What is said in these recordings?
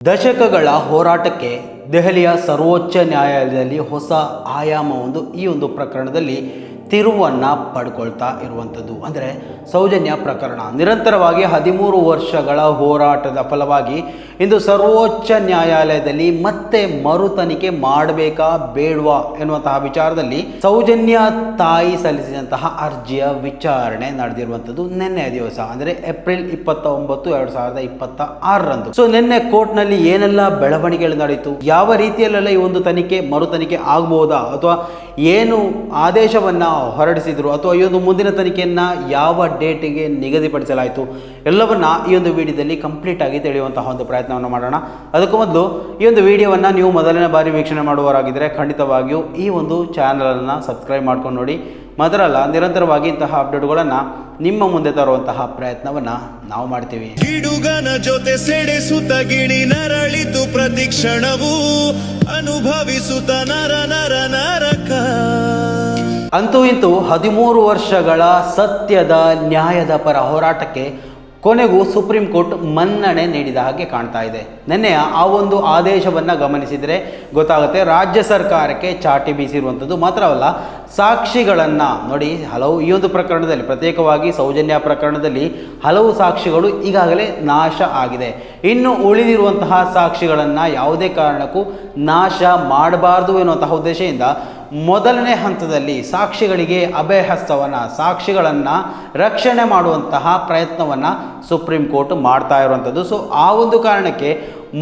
ದಶಕಗಳ ಹೋರಾಟಕ್ಕೆ ದೆಹಲಿಯ ಸರ್ವೋಚ್ಚ ನ್ಯಾಯಾಲಯದಲ್ಲಿ ಹೊಸ ಆಯಾಮವೊಂದು ಈ ಒಂದು ಪ್ರಕರಣದಲ್ಲಿ ತಿರುವನ್ನು ಪಡ್ಕೊಳ್ತಾ ಇರುವಂಥದ್ದು. ಅಂದರೆ ಸೌಜನ್ಯ ಪ್ರಕರಣ ನಿರಂತರವಾಗಿ 13 ವರ್ಷಗಳ ಹೋರಾಟದ ಫಲವಾಗಿ ಇಂದು ಸರ್ವೋಚ್ಚ ನ್ಯಾಯಾಲಯದಲ್ಲಿ ಮತ್ತೆ ಮರು ತನಿಖೆ ಮಾಡಬೇಕಾ ಬೇಡವಾ ಎನ್ನುವಂತಹ ವಿಚಾರದಲ್ಲಿ ಸೌಜನ್ಯ ತಾಯಿ ಸಲ್ಲಿಸಿದಂತಹ ಅರ್ಜಿಯ ವಿಚಾರಣೆ ನಡೆದಿರುವಂಥದ್ದು ನಿನ್ನೆ ದಿವಸ, ಅಂದರೆ ಏಪ್ರಿಲ್ 29, 2026ರಂದು. ಸೊ ನಿನ್ನೆ ಕೋರ್ಟ್ನಲ್ಲಿ ಏನೆಲ್ಲ ಬೆಳವಣಿಗೆಗಳು ನಡೆಯಿತು, ಯಾವ ರೀತಿಯಲ್ಲೆಲ್ಲ ಈ ಒಂದು ತನಿಖೆ ಮರು ತನಿಖೆ ಆಗ್ಬೋದಾ ಅಥವಾ ಏನು ಆದೇಶವನ್ನು ಹೊರಡಿಸಿದ್ರು ಅಥವಾ ಈ ಒಂದು ಮುಂದಿನ ತನಿಖೆಯನ್ನು ಯಾವ ಡೇಟಿಗೆ ನಿಗದಿಪಡಿಸಲಾಯಿತು ಎಲ್ಲವನ್ನ ಈ ಒಂದು ವಿಡಿಯೋದಲ್ಲಿ ಕಂಪ್ಲೀಟ್ ಆಗಿ ತಿಳಿಯುವಂತಹ ಒಂದು ಪ್ರಯತ್ನವನ್ನು ಮಾಡೋಣ. ಅದಕ್ಕೂ ಮೊದಲು ಈ ಒಂದು ವಿಡಿಯೋವನ್ನು ನೀವು ಮೊದಲನೇ ಬಾರಿ ವೀಕ್ಷಣೆ ಮಾಡುವವರಾಗಿದ್ದರೆ ಖಂಡಿತವಾಗಿಯೂ ಈ ಒಂದು ಚಾನಲನ್ನು ಸಬ್ಸ್ಕ್ರೈಬ್ ಮಾಡ್ಕೊಂಡು ನೋಡಿ. ಮಾತ್ರ ಅಲ್ಲ, ನಿರಂತರವಾಗಿ ಇಂತಹ ಅಪ್ಡೇಟ್ಗಳನ್ನು ನಿಮ್ಮ ಮುಂದೆ ತರುವಂತಹ ಪ್ರಯತ್ನವನ್ನ ನಾವು ಮಾಡ್ತೀವಿ. ಗಿಡುಗನ ಜೊತೆ ಸೆಡೆಸುತ್ತ ಗಿಣಿ ನರಳಿತು ಪ್ರತಿಕ್ಷಣವು ಅನುಭವಿಸುತ್ತ ನರ ನರ ನರಕ. ಅಂತೂ ಇಂತೂ 13 ವರ್ಷಗಳ ಸತ್ಯದ ನ್ಯಾಯದ ಪರ ಹೋರಾಟಕ್ಕೆ ಕೊನೆಗೂ ಸುಪ್ರೀಂ ಕೋರ್ಟ್ ಮನ್ನಣೆ ನೀಡಿದ ಹಾಗೆ ಕಾಣ್ತಾ ಇದೆ. ನಿನ್ನೆಯ ಆ ಒಂದು ಆದೇಶವನ್ನು ಗಮನಿಸಿದರೆ ಗೊತ್ತಾಗುತ್ತೆ, ರಾಜ್ಯ ಸರ್ಕಾರಕ್ಕೆ ಚಾಟಿ ಬೀಸಿರುವಂಥದ್ದು ಮಾತ್ರವಲ್ಲ, ಸಾಕ್ಷಿಗಳನ್ನು ನೋಡಿ, ಹಲವು ಈ ಒಂದು ಪ್ರಕರಣದಲ್ಲಿ ಪ್ರತ್ಯೇಕವಾಗಿ ಸೌಜನ್ಯ ಪ್ರಕರಣದಲ್ಲಿ ಹಲವು ಸಾಕ್ಷಿಗಳು ಈಗಾಗಲೇ ನಾಶ ಆಗಿದೆ. ಇನ್ನು ಉಳಿದಿರುವಂತಹ ಸಾಕ್ಷಿಗಳನ್ನು ಯಾವುದೇ ಕಾರಣಕ್ಕೂ ನಾಶ ಮಾಡಬಾರ್ದು ಎನ್ನುವಂತಹ ಉದ್ದೇಶದಿಂದ ಮೊದಲನೇ ಹಂತದಲ್ಲಿ ಸಾಕ್ಷಿಗಳಿಗೆ ಅಭಯಹಸ್ತವನ್ನು, ಸಾಕ್ಷಿಗಳನ್ನು ರಕ್ಷಣೆ ಮಾಡುವಂತಹ ಪ್ರಯತ್ನವನ್ನು ಸುಪ್ರೀಂ ಕೋರ್ಟ್ ಮಾಡ್ತಾ ಇರುವಂಥದ್ದು. ಸೊ ಆ ಒಂದು ಕಾರಣಕ್ಕೆ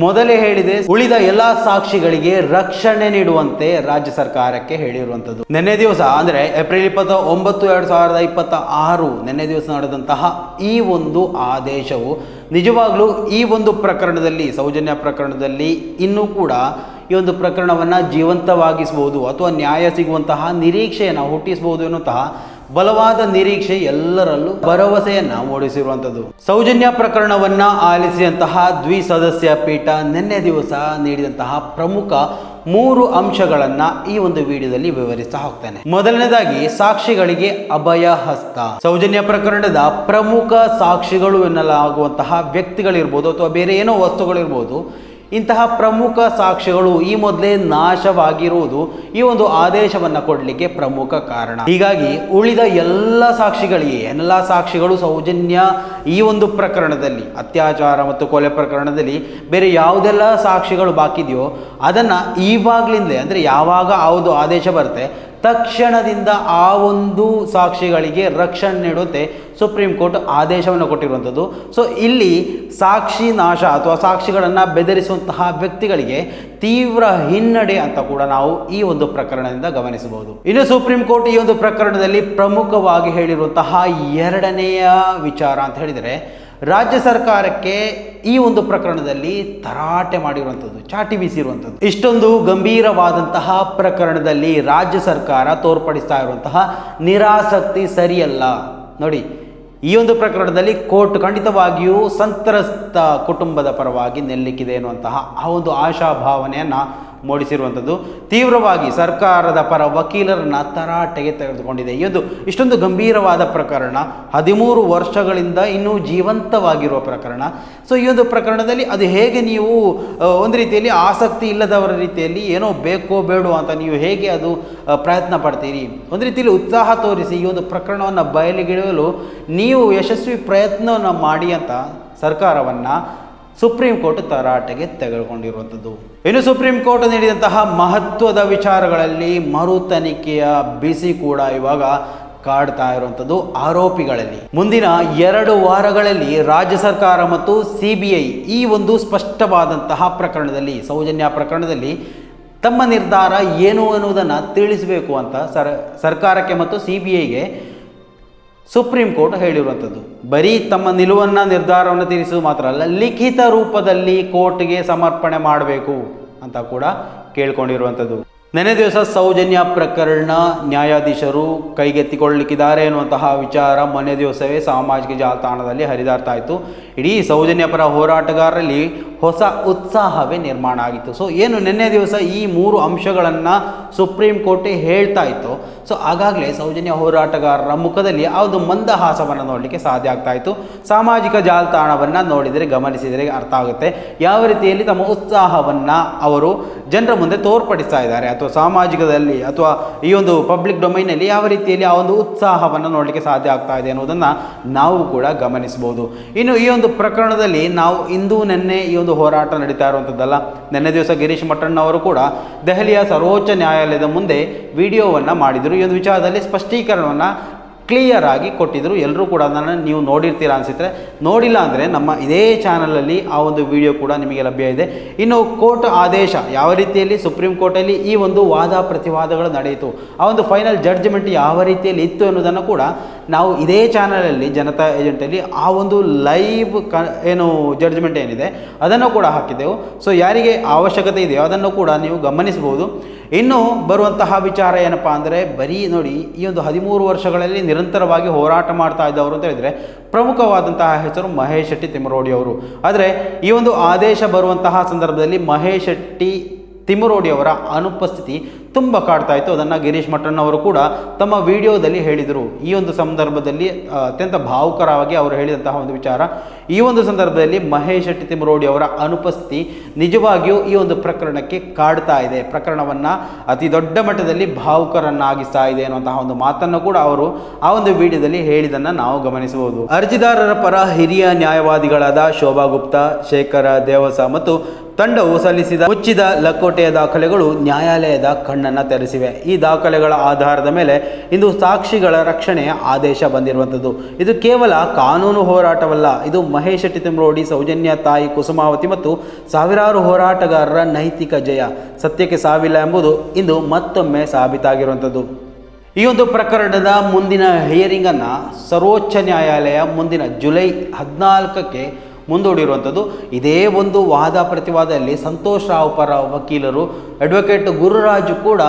ಮೊದಲೇ ಹೇಳಿದೆ, ಉಳಿದ ಎಲ್ಲ ಸಾಕ್ಷಿಗಳಿಗೆ ರಕ್ಷಣೆ ನೀಡುವಂತೆ ರಾಜ್ಯ ಸರ್ಕಾರಕ್ಕೆ ಹೇಳಿರುವಂಥದ್ದು. ನಿನ್ನೆ ದಿವಸ ಅಂದರೆ ಏಪ್ರಿಲ್ 29, 2026 ನಿನ್ನೆ ದಿವಸ ನಡೆದಂತಹ ಈ ಒಂದು ಆದೇಶವು ನಿಜವಾಗ್ಲೂ ಈ ಒಂದು ಪ್ರಕರಣದಲ್ಲಿ, ಸೌಜನ್ಯ ಪ್ರಕರಣದಲ್ಲಿ ಇನ್ನೂ ಕೂಡ ಈ ಒಂದು ಪ್ರಕರಣವನ್ನು ಜೀವಂತವಾಗಿಸಬಹುದು ಅಥವಾ ನ್ಯಾಯ ಸಿಗುವಂತಹ ನಿರೀಕ್ಷೆಯನ್ನು ಹುಟ್ಟಿಸಬಹುದು ಎನ್ನುವಂತಹ ಬಲವಾದ ನಿರೀಕ್ಷೆ ಎಲ್ಲರಲ್ಲೂ ಭರವಸೆಯನ್ನು ಮೂಡಿಸಿರುವಂಥದ್ದು. ಸೌಜನ್ಯ ಪ್ರಕರಣವನ್ನ ಆಲಿಸಿದಂತಹ ದ್ವಿಸದಸ್ಯ ಪೀಠ ನಿನ್ನೆ ದಿವಸ ನೀಡಿದಂತಹ ಪ್ರಮುಖ 3 ಅಂಶಗಳನ್ನ ಈ ಒಂದು ವಿಡಿಯೋದಲ್ಲಿ ವಿವರಿಸ್ತಾ ಹೋಗ್ತೇನೆ. ಮೊದಲನೇದಾಗಿ, ಸಾಕ್ಷಿಗಳಿಗೆ ಅಭಯ ಹಸ್ತ. ಸೌಜನ್ಯ ಪ್ರಕರಣದ ಪ್ರಮುಖ ಸಾಕ್ಷಿಗಳು ಎನ್ನಲಾಗುವಂತಹ ವ್ಯಕ್ತಿಗಳಿರ್ಬೋದು ಅಥವಾ ಬೇರೆ ಏನೋ ವಸ್ತುಗಳಿರ್ಬೋದು, ಇಂತಹ ಪ್ರಮುಖ ಸಾಕ್ಷಿಗಳು ಈ ಮೊದಲೇ ನಾಶವಾಗಿರುವುದು ಈ ಒಂದು ಆದೇಶವನ್ನು ಕೊಡಲಿಕ್ಕೆ ಪ್ರಮುಖ ಕಾರಣ. ಹೀಗಾಗಿ ಉಳಿದ ಎಲ್ಲ ಸಾಕ್ಷಿಗಳಿಗೆ, ಎಲ್ಲ ಸಾಕ್ಷಿಗಳು ಸೌಜನ್ಯ ಈ ಒಂದು ಪ್ರಕರಣದಲ್ಲಿ, ಅತ್ಯಾಚಾರ ಮತ್ತು ಕೊಲೆ ಪ್ರಕರಣದಲ್ಲಿ ಬೇರೆ ಯಾವುದೆಲ್ಲ ಸಾಕ್ಷಿಗಳು ಬಾಕಿ ಇದೆಯೋ ಅದನ್ನು ಈವಾಗಲಿಂದಲೇ, ಅಂದರೆ ಯಾವಾಗ ಆ ಒಂದು ಆದೇಶ ಬರುತ್ತೆ ತಕ್ಷಣದಿಂದ ಆ ಒಂದು ಸಾಕ್ಷಿಗಳಿಗೆ ರಕ್ಷಣೆ ನೀಡುವಂತೆ ಸುಪ್ರೀಂ ಕೋರ್ಟ್ ಆದೇಶವನ್ನು ಕೊಟ್ಟಿರುವಂಥದ್ದು. ಸೊ ಇಲ್ಲಿ ಸಾಕ್ಷಿ ನಾಶ ಅಥವಾ ಸಾಕ್ಷಿಗಳನ್ನು ಬೆದರಿಸುವಂತಹ ವ್ಯಕ್ತಿಗಳಿಗೆ ತೀವ್ರ ಹಿನ್ನಡೆ ಅಂತ ಕೂಡ ನಾವು ಈ ಒಂದು ಪ್ರಕರಣದಿಂದ ಗಮನಿಸಬಹುದು. ಇನ್ನು ಸುಪ್ರೀಂ ಕೋರ್ಟ್ ಈ ಒಂದು ಪ್ರಕರಣದಲ್ಲಿ ಪ್ರಮುಖವಾಗಿ ಹೇಳಿರುವಂತಹ ಎರಡನೆಯ ವಿಚಾರ ಅಂತ ಹೇಳಿದರೆ, ರಾಜ್ಯ ಸರ್ಕಾರಕ್ಕೆ ಈ ಒಂದು ಪ್ರಕರಣದಲ್ಲಿ ತರಾಟೆ ಮಾಡಿರುವಂಥದ್ದು, ಚಾಟಿ ಬೀಸಿರುವಂಥದ್ದು. ಇಷ್ಟೊಂದು ಗಂಭೀರವಾದಂತಹ ಪ್ರಕರಣದಲ್ಲಿ ರಾಜ್ಯ ಸರ್ಕಾರ ತೋರ್ಪಡಿಸ್ತಾ ಇರುವಂತಹ ನಿರಾಸಕ್ತಿ ಸರಿಯಲ್ಲ. ನೋಡಿ, ಈ ಒಂದು ಪ್ರಕರಣದಲ್ಲಿ ಕೋರ್ಟ್ ಖಂಡಿತವಾಗಿಯೂ ಸಂತ್ರಸ್ತ ಕುಟುಂಬದ ಪರವಾಗಿ ನಿಲ್ಲಕ್ಕಿದೆ ಎನ್ನುವಂತಹ ಆ ಒಂದು ಆಶಾಭಾವನೆಯನ್ನು ಮೂಡಿಸಿರುವಂಥದ್ದು. ತೀವ್ರವಾಗಿ ಸರ್ಕಾರದ ಪರ ವಕೀಲರನ್ನ ತರಾಟೆಗೆ ತೆಗೆದುಕೊಂಡಿದೆ. ಇದು ಇಷ್ಟೊಂದು ಗಂಭೀರವಾದ ಪ್ರಕರಣ, 13 ವರ್ಷಗಳಿಂದ ಇನ್ನೂ ಜೀವಂತವಾಗಿರುವ ಪ್ರಕರಣ. ಸೊ ಈ ಒಂದು ಪ್ರಕರಣದಲ್ಲಿ ಅದು ಹೇಗೆ ನೀವು ಒಂದು ರೀತಿಯಲ್ಲಿ ಆಸಕ್ತಿ ಇಲ್ಲದವರ ರೀತಿಯಲ್ಲಿ ಏನೋ ಬೇಕೋ ಬೇಡೋ ಅಂತ ನೀವು ಹೇಗೆ ಅದು ಪ್ರಯತ್ನ ಪಡ್ತೀರಿ, ಒಂದು ರೀತಿಯಲ್ಲಿ ಉತ್ಸಾಹ ತೋರಿಸಿ ಈ ಒಂದು ಪ್ರಕರಣವನ್ನು ಬಯಲಿಗಿಡಲು ನೀವು ಯಶಸ್ವಿ ಪ್ರಯತ್ನವನ್ನು ಮಾಡಿ ಅಂತ ಸರ್ಕಾರವನ್ನು ಸುಪ್ರೀಂ ಕೋರ್ಟ್ ತರಾಟೆಗೆ ತೆಗೆದುಕೊಂಡಿರುವಂಥದ್ದು. ಇನ್ನು ಸುಪ್ರೀಂ ಕೋರ್ಟ್ ನೀಡಿದಂತಹ ಮಹತ್ವದ ವಿಚಾರಗಳಲ್ಲಿ ಮರು ತನಿಖೆಯ ಬಿಸಿ ಕೂಡ ಇವಾಗ ಕಾಡ್ತಾ ಇರುವಂಥದ್ದು ಆರೋಪಿಗಳಲ್ಲಿ. ಮುಂದಿನ 2 ವಾರಗಳಲ್ಲಿ ರಾಜ್ಯ ಸರ್ಕಾರ ಮತ್ತು CBI ಈ ಒಂದು ಸ್ಪಷ್ಟವಾದಂತಹ ಪ್ರಕರಣದಲ್ಲಿ, ಸೌಜನ್ಯ ಪ್ರಕರಣದಲ್ಲಿ ತಮ್ಮ ನಿರ್ಧಾರ ಏನು ಅನ್ನುವುದನ್ನು ತಿಳಿಸಬೇಕು ಅಂತ ಸರ್ಕಾರಕ್ಕೆ ಮತ್ತು CBIಗೆ ಸುಪ್ರೀಂ ಕೋರ್ಟ್ ಹೇಳಿರುವಂಥದ್ದು. ಬರೀ ತಮ್ಮ ನಿಲುವನ್ನು, ನಿರ್ಧಾರವನ್ನು ತಿಳಿಸುವುದು ಮಾತ್ರ ಅಲ್ಲ, ಲಿಖಿತ ರೂಪದಲ್ಲಿ ಕೋರ್ಟ್ಗೆ ಸಮರ್ಪಣೆ ಮಾಡಬೇಕು ಅಂತ ಕೂಡ ಕೇಳ್ಕೊಂಡಿರುವಂಥದ್ದು. ನೆನೆ ದಿವಸ ಸೌಜನ್ಯ ಪ್ರಕರಣ ನ್ಯಾಯಾಧೀಶರು ಕೈಗೆತ್ತಿಕೊಳ್ಳಲಿಕ್ಕಿದ್ದಾರೆ ಎನ್ನುವಂತಹ ವಿಚಾರ ಮೊನ್ನೆ ದಿವಸವೇ ಸಾಮಾಜಿಕ ಜಾಲತಾಣದಲ್ಲಿ ಹರಿದಾಡ್ತಾ ಇತ್ತು. ಇಡೀ ಸೌಜನ್ಯ ಪರ ಹೋರಾಟಗಾರರಲ್ಲಿ ಹೊಸ ಉತ್ಸಾಹವೇ ನಿರ್ಮಾಣ ಆಗಿತ್ತು. ಸೊ ಏನು ನಿನ್ನೆ ದಿವಸ ಈ 3 ಅಂಶಗಳನ್ನು ಸುಪ್ರೀಂ ಕೋರ್ಟ್ ಹೇಳ್ತಾ ಇತ್ತು. ಸೊ ಆಗಾಗಲೇ ಸೌಜನ್ಯ ಹೋರಾಟಗಾರರ ಮುಖದಲ್ಲಿ ಆ ಒಂದು ಮಂದಹಾಸವನ್ನು ನೋಡಲಿಕ್ಕೆ ಸಾಧ್ಯ ಆಗ್ತಾ ಇತ್ತು. ಸಾಮಾಜಿಕ ಜಾಲತಾಣವನ್ನು ನೋಡಿದರೆ ಗಮನಿಸಿದರೆ ಅರ್ಥ ಆಗುತ್ತೆ ಯಾವ ರೀತಿಯಲ್ಲಿ ತಮ್ಮ ಉತ್ಸಾಹವನ್ನು ಅವರು ಜನರ ಮುಂದೆ ತೋರ್ಪಡಿಸ್ತಾ ಇದ್ದಾರೆ, ಅಥವಾ ಸಾಮಾಜಿಕದಲ್ಲಿ ಅಥವಾ ಈ ಒಂದು ಪಬ್ಲಿಕ್ ಡೊಮೈನಲ್ಲಿ ಯಾವ ರೀತಿಯಲ್ಲಿ ಆ ಒಂದು ಉತ್ಸಾಹವನ್ನು ನೋಡಲಿಕ್ಕೆ ಸಾಧ್ಯ ಆಗ್ತಾ ಇದೆ ಅನ್ನೋದನ್ನು ನಾವು ಕೂಡ ಗಮನಿಸಬಹುದು. ಇನ್ನು ಈ ಒಂದು ಪ್ರಕರಣದಲ್ಲಿ ನಾವು ಇಂದು ನಿನ್ನೆ ಈ ಒಂದು ಹೋರಾಟ ನಡೀತಾ ಇರುವಂಥದ್ದಲ್ಲ. ನಿನ್ನೆ ದಿವಸ ಗಿರೀಶ್ ಮಠಣ್ಣವರು ಕೂಡ ದೆಹಲಿಯ ಸರ್ವೋಚ್ಚ ನ್ಯಾಯಾಲಯದ ಮುಂದೆ ವಿಡಿಯೋವನ್ನು ಮಾಡಿದರು. ಈ ಒಂದು ವಿಚಾರದಲ್ಲಿ ಸ್ಪಷ್ಟೀಕರಣವನ್ನು ಕ್ಲಿಯರ್ ಆಗಿ ಕೊಟ್ಟಿದ್ದರು. ಎಲ್ಲರೂ ಕೂಡ ಅದನ್ನು ನೀವು ನೋಡಿರ್ತೀರ ಅನಿಸುತ್ತೆ. ನೋಡಿಲ್ಲ ಅಂದರೆ ನಮ್ಮ ಇದೇ ಚಾನಲಲ್ಲಿ ಆ ಒಂದು ವಿಡಿಯೋ ಕೂಡ ನಿಮಗೆ ಲಭ್ಯ ಇದೆ. ಇನ್ನು ಕೋರ್ಟ್ ಆದೇಶ ಯಾವ ರೀತಿಯಲ್ಲಿ ಸುಪ್ರೀಂ ಕೋರ್ಟಲ್ಲಿ ಈ ಒಂದು ವಾದ ಪ್ರತಿವಾದಗಳು ನಡೆಯಿತು, ಆ ಒಂದು ಫೈನಲ್ ಜಡ್ಜ್ಮೆಂಟ್ ಯಾವ ರೀತಿಯಲ್ಲಿ ಇತ್ತು ಅನ್ನೋದನ್ನು ಕೂಡ ನಾವು ಇದೇ ಚಾನಲಲ್ಲಿ ಜನತಾ ಏಜೆಂಟಲ್ಲಿ ಆ ಒಂದು ಲೈವ್ ಏನು ಜಡ್ಜ್ಮೆಂಟ್ ಏನಿದೆ ಅದನ್ನು ಕೂಡ ಹಾಕಿದ್ದೆವು. ಸೊ ಯಾರಿಗೆ ಅವಶ್ಯಕತೆ ಇದೆಯೋ ಅದನ್ನು ಕೂಡ ನೀವು ಗಮನಿಸಬಹುದು. ಇನ್ನು ಬರುವಂತಹ ವಿಚಾರ ಏನಪ್ಪ ಅಂದರೆ, ಬರೀ ನೋಡಿ ಈ ಒಂದು 13 ವರ್ಷಗಳಲ್ಲಿ ನಿರಂತರವಾಗಿ ಹೋರಾಟ ಮಾಡ್ತಾ ಇದ್ದವರು ಅಂತ ಹೇಳಿದರೆ ಪ್ರಮುಖವಾದಂತಹ ಹೆಸರು ಮಹೇಶ್ ಶೆಟ್ಟಿ ತಿಮ್ಮರೋಡಿ ಅವರು. ಆದರೆ ಈ ಒಂದು ಆದೇಶ ಬರುವಂತಹ ಸಂದರ್ಭದಲ್ಲಿ ಮಹೇಶ್ ಶೆಟ್ಟಿ ತಿಮ್ಮರೋಡಿ ಅವರ ಅನುಪಸ್ಥಿತಿ ತುಂಬ ಕಾಡ್ತಾ ಇತ್ತು. ಅದನ್ನು ಗಿರೀಶ್ ಮಠಣ್ಣವರು ಕೂಡ ತಮ್ಮ ವಿಡಿಯೋದಲ್ಲಿ ಹೇಳಿದರು. ಈ ಒಂದು ಸಂದರ್ಭದಲ್ಲಿ ಅತ್ಯಂತ ಭಾವುಕರವಾಗಿ ಅವರು ಹೇಳಿದಂತಹ ಒಂದು ವಿಚಾರ, ಈ ಒಂದು ಸಂದರ್ಭದಲ್ಲಿ ಮಹೇಶ್ ಶೆಟ್ಟಿ ತಿಮ್ಮರೋಡಿ ಅವರ ಅನುಪಸ್ಥಿತಿ ನಿಜವಾಗಿಯೂ ಈ ಒಂದು ಪ್ರಕರಣಕ್ಕೆ ಕಾಡ್ತಾ ಇದೆ, ಪ್ರಕರಣವನ್ನು ಅತಿ ದೊಡ್ಡ ಮಟ್ಟದಲ್ಲಿ ಭಾವುಕರನ್ನಾಗಿಸ್ತಾ ಇದೆ ಅನ್ನುವಂತಹ ಒಂದು ಮಾತನ್ನು ಕೂಡ ಅವರು ಆ ಒಂದು ವಿಡಿಯೋದಲ್ಲಿ ಹೇಳಿದ್ದನ್ನು ನಾವು ಗಮನಿಸಬಹುದು. ಅರ್ಜಿದಾರರ ಪರ ಹಿರಿಯ ನ್ಯಾಯವಾದಿಗಳಾದ ಶೋಭಾ ಗುಪ್ತಾ, ಶೇಖರ ದೇವಸ ಮತ್ತು ತಂಡವು ಸಲ್ಲಿಸಿದ ಮುಚ್ಚಿದ ಲಕೋಟೆಯ ದಾಖಲೆಗಳು ನ್ಯಾಯಾಲಯದ ಕಣ್ಣನ್ನು ತೆರೆಸಿವೆ. ಈ ದಾಖಲೆಗಳ ಆಧಾರದ ಮೇಲೆ ಇಂದು ಸಾಕ್ಷಿಗಳ ರಕ್ಷಣೆಯ ಆದೇಶ ಬಂದಿರುವಂಥದ್ದು. ಇದು ಕೇವಲ ಕಾನೂನು ಹೋರಾಟವಲ್ಲ, ಇದು ಮಹೇಶ್ ಶೆಟ್ಟಿ ತಿಮ್ಮರೋಡಿ, ಸೌಜನ್ಯ ತಾಯಿ ಕುಸುಮಾವತಿ ಮತ್ತು ಸಾವಿರಾರು ಹೋರಾಟಗಾರರ ನೈತಿಕ ಜಯ. ಸತ್ಯಕ್ಕೆ ಸಾವಿಲ್ಲ ಎಂಬುದು ಇಂದು ಮತ್ತೊಮ್ಮೆ ಸಾಬೀತಾಗಿರುವಂಥದ್ದು. ಈ ಒಂದು ಪ್ರಕರಣದ ಮುಂದಿನ ಹಿಯರಿಂಗನ್ನು ಸರ್ವೋಚ್ಚ ನ್ಯಾಯಾಲಯ ಮುಂದಿನ ಜುಲೈ 14ಕ್ಕೆ ಮುಂದೂಡಿರುವಂಥದ್ದು. ಇದೇ ಒಂದು ವಾದ ಪ್ರತಿವಾದದಲ್ಲಿ ಸಂತೋಷ್ ರಾವ್ ಪರ ವಕೀಲರು ಅಡ್ವೊಕೇಟ್ ಗುರುರಾಜು ಕೂಡ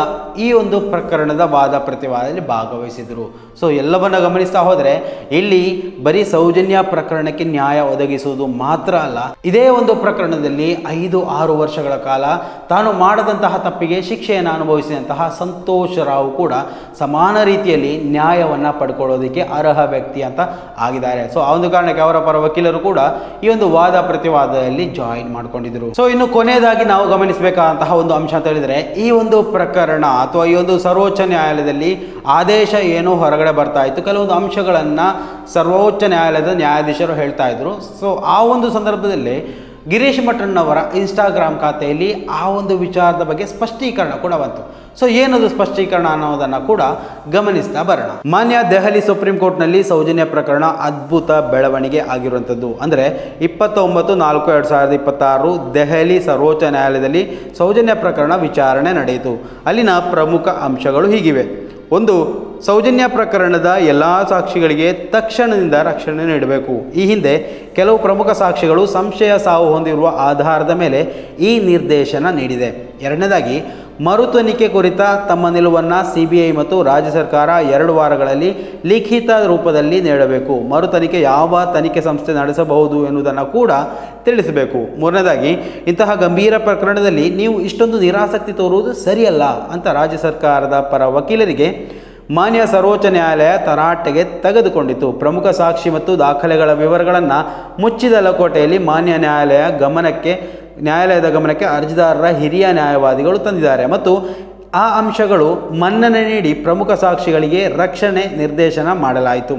ಈ ಒಂದು ಪ್ರಕರಣದ ವಾದ ಪ್ರತಿವಾದದಲ್ಲಿ ಭಾಗವಹಿಸಿದರು. ಸೊ ಎಲ್ಲವನ್ನು ಗಮನಿಸ್ತಾ ಹೋದರೆ ಇಲ್ಲಿ ಬರೀ ಸೌಜನ್ಯ ಪ್ರಕರಣಕ್ಕೆ ನ್ಯಾಯ ಒದಗಿಸುವುದು ಮಾತ್ರ ಅಲ್ಲ, ಇದೇ ಒಂದು ಪ್ರಕರಣದಲ್ಲಿ 5-6 ವರ್ಷಗಳ ಕಾಲ ತಾನು ಮಾಡದಂತಹ ತಪ್ಪಿಗೆ ಶಿಕ್ಷೆಯನ್ನು ಅನುಭವಿಸಿದಂತಹ ಸಂತೋಷ್ ರಾವ್ ಕೂಡ ಸಮಾನ ರೀತಿಯಲ್ಲಿ ನ್ಯಾಯವನ್ನು ಪಡ್ಕೊಳ್ಳೋದಕ್ಕೆ ಅರ್ಹ ವ್ಯಕ್ತಿ ಅಂತ ಆಗಿದ್ದಾರೆ. ಸೊ ಆ ಒಂದು ಕಾರಣಕ್ಕೆ ಅವರ ಪರ ವಕೀಲರು ಕೂಡ ಈ ಒಂದು ವಾದ ಪ್ರತಿವಾದದಲ್ಲಿ ಜಾಯಿನ್ ಮಾಡ್ಕೊಂಡಿದ್ರು. ಸೊ ಇನ್ನು ಕೊನೆಯದಾಗಿ ನಾವು ಗಮನಿಸಬೇಕಾದಂತಹ ಒಂದು ಅಂಶ ಅಂತ ಹೇಳಿದ್ರೆ, ಈ ಒಂದು ಪ್ರಕರಣ ಅಥವಾ ಈ ಒಂದು ಸರ್ವೋಚ್ಚ ನ್ಯಾಯಾಲಯದಲ್ಲಿ ಆದೇಶ ಏನೋ ಹೊರಗಡೆ ಬರ್ತಾ ಇತ್ತು, ಕೆಲವೊಂದು ಅಂಶಗಳನ್ನು ಸರ್ವೋಚ್ಚ ನ್ಯಾಯಾಲಯದ ನ್ಯಾಯಾಧೀಶರು ಹೇಳ್ತಾ ಇದ್ರು. ಸೊ ಆ ಒಂದು ಸಂದರ್ಭದಲ್ಲಿ ಗಿರೀಶ್ ಮಠಣ್ಣವರ ಇನ್ಸ್ಟಾಗ್ರಾಮ್ ಖಾತೆಯಲ್ಲಿ ಆ ಒಂದು ವಿಚಾರದ ಬಗ್ಗೆ ಸ್ಪಷ್ಟೀಕರಣ ಕೂಡ ಬಂತು. ಸೊ ಏನದು ಸ್ಪಷ್ಟೀಕರಣ ಅನ್ನೋದನ್ನು ಕೂಡ ಗಮನಿಸ್ತಾ ಬರೋಣ. ಮಾನ್ಯ ದೆಹಲಿ ಸುಪ್ರೀಂ ಕೋರ್ಟ್ನಲ್ಲಿ ಸೌಜನ್ಯ ಪ್ರಕರಣ ಅದ್ಭುತ ಬೆಳವಣಿಗೆ ಆಗಿರುವಂಥದ್ದು. ಅಂದರೆ 29/4/2026 ದೆಹಲಿ ಸರ್ವೋಚ್ಚ ನ್ಯಾಯಾಲಯದಲ್ಲಿ ಸೌಜನ್ಯ ಪ್ರಕರಣ ವಿಚಾರಣೆ ನಡೆಯಿತು. ಅಲ್ಲಿನ ಪ್ರಮುಖ ಅಂಶಗಳು ಹೀಗಿವೆ. 1. ಸೌಜನ್ಯ ಪ್ರಕರಣದ ಎಲ್ಲ ಸಾಕ್ಷಿಗಳಿಗೆ ತಕ್ಷಣದಿಂದ ರಕ್ಷಣೆ ನೀಡಬೇಕು. ಈ ಹಿಂದೆ ಕೆಲವು ಪ್ರಮುಖ ಸಾಕ್ಷಿಗಳು ಸಂಶಯ ಸಾವು ಹೊಂದಿರುವ ಆಧಾರದ ಮೇಲೆ ಈ ನಿರ್ದೇಶನ ನೀಡಿದೆ. 2ನೇದಾಗಿ, ಮರು ತನಿಖೆ ಕುರಿತ ತಮ್ಮ ನಿಲುವನ್ನು CBI ಮತ್ತು ರಾಜ್ಯ ಸರ್ಕಾರ 2 ವಾರಗಳಲ್ಲಿ ಲಿಖಿತ ರೂಪದಲ್ಲಿ ನೀಡಬೇಕು. ಮರು ತನಿಖೆ ಯಾವ ತನಿಖೆ ಸಂಸ್ಥೆ ನಡೆಸಬಹುದು ಎನ್ನುವುದನ್ನು ಕೂಡ ತಿಳಿಸಬೇಕು. 3ನೇದಾಗಿ, ಇಂತಹ ಗಂಭೀರ ಪ್ರಕರಣದಲ್ಲಿ ನೀವು ಇಷ್ಟೊಂದು ನಿರಾಸಕ್ತಿ ತೋರುವುದು ಸರಿಯಲ್ಲ ಅಂತ ರಾಜ್ಯ ಸರ್ಕಾರದ ಪರ ವಕೀಲರಿಗೆ ಮಾನ್ಯ ಸರ್ವೋಚ್ಚ ನ್ಯಾಯಾಲಯ ತರಾಟೆಗೆ ತೆಗೆದುಕೊಂಡಿತು. ಪ್ರಮುಖ ಸಾಕ್ಷಿ ಮತ್ತು ದಾಖಲೆಗಳ ವಿವರಗಳನ್ನು ಮುಚ್ಚಿದ ಲಕೋಟೆಯಲ್ಲಿ ಮಾನ್ಯ ನ್ಯಾಯಾಲಯದ ಗಮನಕ್ಕೆ ಅರ್ಜಿದಾರರ ಹಿರಿಯ ನ್ಯಾಯವಾದಿಗಳು ತಂದಿದ್ದಾರೆ ಮತ್ತು ಆ ಅಂಶಗಳು ಮನ್ನಣೆ ನೀಡಿ ಪ್ರಮುಖ ಸಾಕ್ಷಿಗಳಿಗೆ ರಕ್ಷಣೆ ನಿರ್ದೇಶನ ಮಾಡಲಾಯಿತು.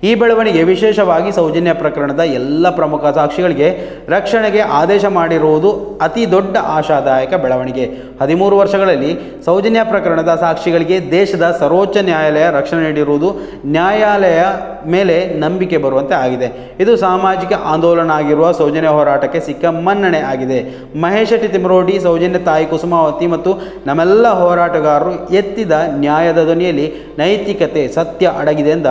ಈ ಬೆಳವಣಿಗೆ ವಿಶೇಷವಾಗಿ ಸೌಜನ್ಯ ಪ್ರಕರಣದ ಎಲ್ಲ ಪ್ರಮುಖ ಸಾಕ್ಷಿಗಳಿಗೆ ರಕ್ಷಣೆಗೆ ಆದೇಶ ಮಾಡಿರುವುದು ಅತಿ ದೊಡ್ಡ ಆಶಾದಾಯಕ ಬೆಳವಣಿಗೆ. 13 ವರ್ಷಗಳಲ್ಲಿ ಸೌಜನ್ಯ ಪ್ರಕರಣದ ಸಾಕ್ಷಿಗಳಿಗೆ ದೇಶದ ಸರ್ವೋಚ್ಚ ನ್ಯಾಯಾಲಯ ರಕ್ಷಣೆ ನೀಡಿರುವುದು ನ್ಯಾಯಾಲಯ ಮೇಲೆ ನಂಬಿಕೆ ಬರುವಂತೆ ಆಗಿದೆ. ಇದು ಸಾಮಾಜಿಕ ಆಂದೋಲನ ಆಗಿರುವ ಸೌಜನ್ಯ ಹೋರಾಟಕ್ಕೆ ಸಿಕ್ಕ ಮನ್ನಣೆ ಆಗಿದೆ. ಮಹೇಶ್ ಶೆಟ್ಟಿ ತಿಮ್ಮರೋಡಿ, ಸೌಜನ್ಯ ತಾಯಿ ಕುಸುಮಾವತಿ ಮತ್ತು ನಮ್ಮೆಲ್ಲ ಹೋರಾಟಗಾರರು ಎತ್ತಿದ ನ್ಯಾಯದ ಧ್ವನಿಯಲ್ಲಿ ನೈತಿಕತೆ, ಸತ್ಯ ಅಡಗಿದೆ ಎಂದ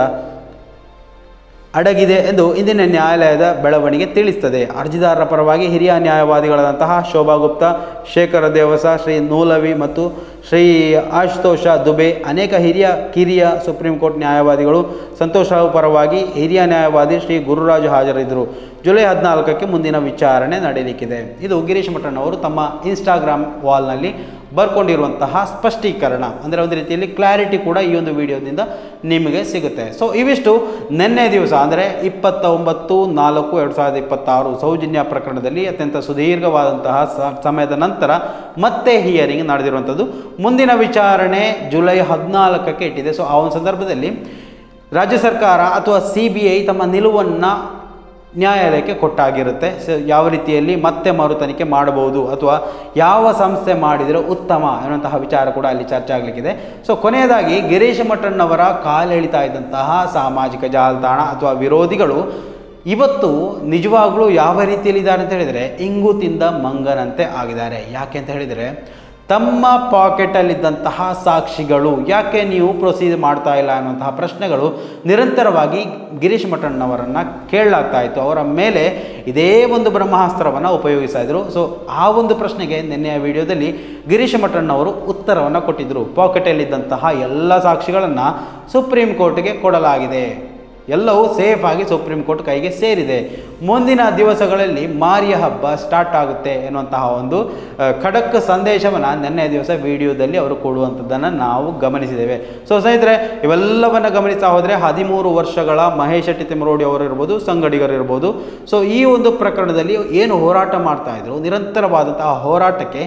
ಅಡಗಿದೆ ಎಂದು ಇಂದಿನ ನ್ಯಾಯಾಲಯದ ಬೆಳವಣಿಗೆ ತಿಳಿಸುತ್ತದೆ. ಅರ್ಜಿದಾರರ ಪರವಾಗಿ ಹಿರಿಯ ನ್ಯಾಯವಾದಿಗಳಾದಂತಹ ಶೋಭಾ ಗುಪ್ತಾ, ಶೇಖರ ದೇವಸ, ಶ್ರೀ ನೂಲವಿ ಮತ್ತು ಶ್ರೀ ಆಶುತೋಷ ದುಬೆ, ಅನೇಕ ಕಿರಿಯ ಸುಪ್ರೀಂ ಕೋರ್ಟ್ ನ್ಯಾಯವಾದಿಗಳು, ಸಂತೋಷ್ ರಾವ್ ಪರವಾಗಿ ಹಿರಿಯ ನ್ಯಾಯವಾದಿ ಶ್ರೀ ಗುರುರಾಜು ಹಾಜರಿದ್ದರು. ಜುಲೈ 14ಕ್ಕೆ ಮುಂದಿನ ವಿಚಾರಣೆ ನಡೆಯಲಿಕ್ಕಿದೆ. ಇದು ಗಿರೀಶ್ ಮಠಣ್ಣವರು ತಮ್ಮ ಇನ್ಸ್ಟಾಗ್ರಾಮ್ ವಾಲ್ನಲ್ಲಿ ಬರ್ಕೊಂಡಿರುವಂತಹ ಸ್ಪಷ್ಟೀಕರಣ, ಅಂದರೆ ಒಂದು ರೀತಿಯಲ್ಲಿ ಕ್ಲಾರಿಟಿ ಕೂಡ ಈ ಒಂದು ವಿಡಿಯೋದಿಂದ ನಿಮಗೆ ಸಿಗುತ್ತೆ. ಸೊ ಇವಿಷ್ಟು ನಿನ್ನೆ ದಿವಸ ಅಂದರೆ 29/4/2026 ಸೌಜನ್ಯ ಪ್ರಕರಣದಲ್ಲಿ ಅತ್ಯಂತ ಸುದೀರ್ಘವಾದಂತಹ ಸಮಯದ ನಂತರ ಮತ್ತೆ ಹಿಯರಿಂಗ್ ನಡೆದಿರುವಂಥದ್ದು. ಮುಂದಿನ ವಿಚಾರಣೆ ಜುಲೈ 14ಕ್ಕೆ ಇಟ್ಟಿದೆ. ಸೊ ಆ ಒಂದು ಸಂದರ್ಭದಲ್ಲಿ ರಾಜ್ಯ ಸರ್ಕಾರ ಅಥವಾ CBI ತಮ್ಮ ನಿಲುವನ್ನು ನ್ಯಾಯಾಲಯಕ್ಕೆ ಕೊಟ್ಟಾಗಿರುತ್ತೆ. ಸೊ ಯಾವ ರೀತಿಯಲ್ಲಿ ಮತ್ತೆ ಮರು ತನಿಖೆ ಮಾಡಬಹುದು ಅಥವಾ ಯಾವ ಸಂಸ್ಥೆ ಮಾಡಿದರೆ ಉತ್ತಮ ಎನ್ನುವಂತಹ ವಿಚಾರ ಕೂಡ ಅಲ್ಲಿ ಚರ್ಚೆ ಆಗಲಿಕ್ಕಿದೆ. ಸೊ ಕೊನೆಯದಾಗಿ ಗಿರೀಶ್ ಮಠಣ್ಣವರ ಕಾಲೆಳಿತಾ ಇದ್ದಂತಹ ಸಾಮಾಜಿಕ ಜಾಲತಾಣ ಅಥವಾ ವಿರೋಧಿಗಳು ಇವತ್ತು ನಿಜವಾಗ್ಲೂ ಯಾವ ರೀತಿಯಲ್ಲಿದ್ದಾರೆ ಅಂತ ಹೇಳಿದರೆ ಇಂಗು ತಿಂದ ಮಂಗನಂತೆ ಆಗಿದ್ದಾರೆ. ಯಾಕೆ ಅಂತ ಹೇಳಿದರೆ ತಮ್ಮ ಪಾಕೆಟಲ್ಲಿದ್ದಂತಹ ಸಾಕ್ಷಿಗಳು ಯಾಕೆ ನೀವು ಪ್ರೊಸೀಡ್ ಮಾಡ್ತಾ ಇಲ್ಲ ಅನ್ನುವಂತಹ ಪ್ರಶ್ನೆಗಳು ನಿರಂತರವಾಗಿ ಗಿರೀಶ್ ಮಠಣ್ಣವರನ್ನು ಕೇಳಲಾಗ್ತಾ ಇತ್ತು. ಅವರ ಮೇಲೆ ಇದೇ ಒಂದು ಬ್ರಹ್ಮಾಸ್ತ್ರವನ್ನು ಉಪಯೋಗಿಸ್ತಾ. ಸೊ ಆ ಒಂದು ಪ್ರಶ್ನೆಗೆ ನಿನ್ನೆಯ ವಿಡಿಯೋದಲ್ಲಿ ಗಿರೀಶ್ ಮಠಣ್ಣವರು ಉತ್ತರವನ್ನು ಕೊಟ್ಟಿದ್ದರು. ಪಾಕೆಟಲ್ಲಿದ್ದಂತಹ ಎಲ್ಲ ಸಾಕ್ಷಿಗಳನ್ನು ಸುಪ್ರೀಂ ಕೋರ್ಟ್ಗೆ ಕೊಡಲಾಗಿದೆ, ಎಲ್ಲವೂ ಸೇಫ್ ಆಗಿ ಸುಪ್ರೀಂ ಕೋರ್ಟ್ ಕೈಗೆ ಸೇರಿದೆ. ಮುಂದಿನ ದಿವಸಗಳಲ್ಲಿ ಮಾರಿಯ ಹಬ್ಬ ಸ್ಟಾರ್ಟ್ ಆಗುತ್ತೆ ಎನ್ನುವಂತಹ ಒಂದು ಖಡಕ್ ಸಂದೇಶವನ್ನು ನಿನ್ನೆ ದಿವಸ ವಿಡಿಯೋದಲ್ಲಿ ಅವರು ಕೊಡುವಂಥದ್ದನ್ನು ನಾವು ಗಮನಿಸಿದ್ದೇವೆ. ಸೊ ಸ್ನೇಹಿತರೆ, ಇವೆಲ್ಲವನ್ನು ಗಮನಿಸ್ತಾ ಹೋದರೆ 13 ವರ್ಷಗಳ ಮಹೇಶ್ ಶೆಟ್ಟಿ ತಿಮ್ಮರೋಡಿ ಅವರು ಇರ್ಬೋದು, ಸಂಗಡಿಗರು ಇರ್ಬೋದು. ಸೊ ಈ ಒಂದು ಪ್ರಕರಣದಲ್ಲಿ ಏನು ಹೋರಾಟ ಮಾಡ್ತಾ ಇದ್ರು, ನಿರಂತರವಾದಂತಹ ಹೋರಾಟಕ್ಕೆ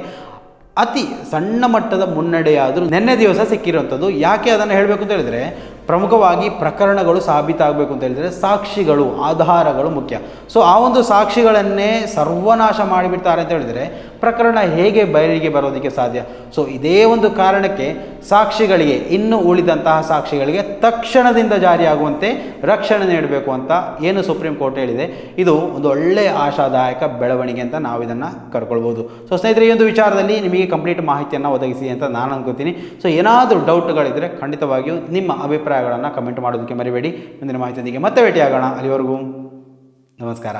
ಅತಿ ಸಣ್ಣ ಮಟ್ಟದ ಮುನ್ನಡೆಯಾದರೂ ನಿನ್ನೆ ದಿವಸ ಸಿಕ್ಕಿರುವಂಥದ್ದು. ಯಾಕೆ ಅದನ್ನು ಹೇಳಬೇಕು ಅಂತ ಹೇಳಿದರೆ, ಪ್ರಮುಖವಾಗಿ ಪ್ರಕರಣಗಳು ಸಾಬೀತಾಗಬೇಕು ಅಂತ ಹೇಳಿದರೆ ಸಾಕ್ಷಿಗಳು, ಆಧಾರಗಳು ಮುಖ್ಯ. ಸೊ ಆ ಒಂದು ಸಾಕ್ಷಿಗಳನ್ನೇ ಸರ್ವನಾಶ ಮಾಡಿಬಿಡ್ತಾರೆ ಅಂತ ಹೇಳಿದರೆ ಪ್ರಕರಣ ಹೇಗೆ ಬಯಲಿಗೆ ಬರೋದಕ್ಕೆ ಸಾಧ್ಯ? ಸೊ ಇದೇ ಒಂದು ಕಾರಣಕ್ಕೆ ಸಾಕ್ಷಿಗಳಿಗೆ, ಇನ್ನು ಉಳಿದಂತಹ ಸಾಕ್ಷಿಗಳಿಗೆ ತಕ್ಷಣದಿಂದ ಜಾರಿಯಾಗುವಂತೆ ರಕ್ಷಣೆ ನೀಡಬೇಕು ಅಂತ ಏನು ಸುಪ್ರೀಂ ಕೋರ್ಟ್ ಹೇಳಿದೆ, ಇದು ಒಂದು ಒಳ್ಳೆಯ ಆಶಾದಾಯಕ ಬೆಳವಣಿಗೆ ಅಂತ ನಾವು ಇದನ್ನು ಕರ್ಕೊಳ್ಬೋದು. ಸೊ ಸ್ನೇಹಿತರೆ, ಈ ಒಂದು ವಿಚಾರದಲ್ಲಿ ನಿಮಗೆ ಕಂಪ್ಲೀಟ್ ಮಾಹಿತಿಯನ್ನು ಒದಗಿಸಿ ಅಂತ ನಾನು ಅನ್ಕೋತೀನಿ. ಸೊ ಏನಾದರೂ ಡೌಟ್ಗಳಿದ್ದರೆ ಖಂಡಿತವಾಗಿಯೂ ನಿಮ್ಮ ಅಭಿಪ್ರಾಯಗಳನ್ನು ಕಮೆಂಟ್ ಮಾಡೋದಕ್ಕೆ ಮರಿಬೇಡಿ. ಮುಂದಿನ ಮಾಹಿತಿಯೊಂದಿಗೆ ಮತ್ತೆ ಭೇಟಿಯಾಗೋಣ. ಅಲ್ಲಿವರೆಗೂ ನಮಸ್ಕಾರ.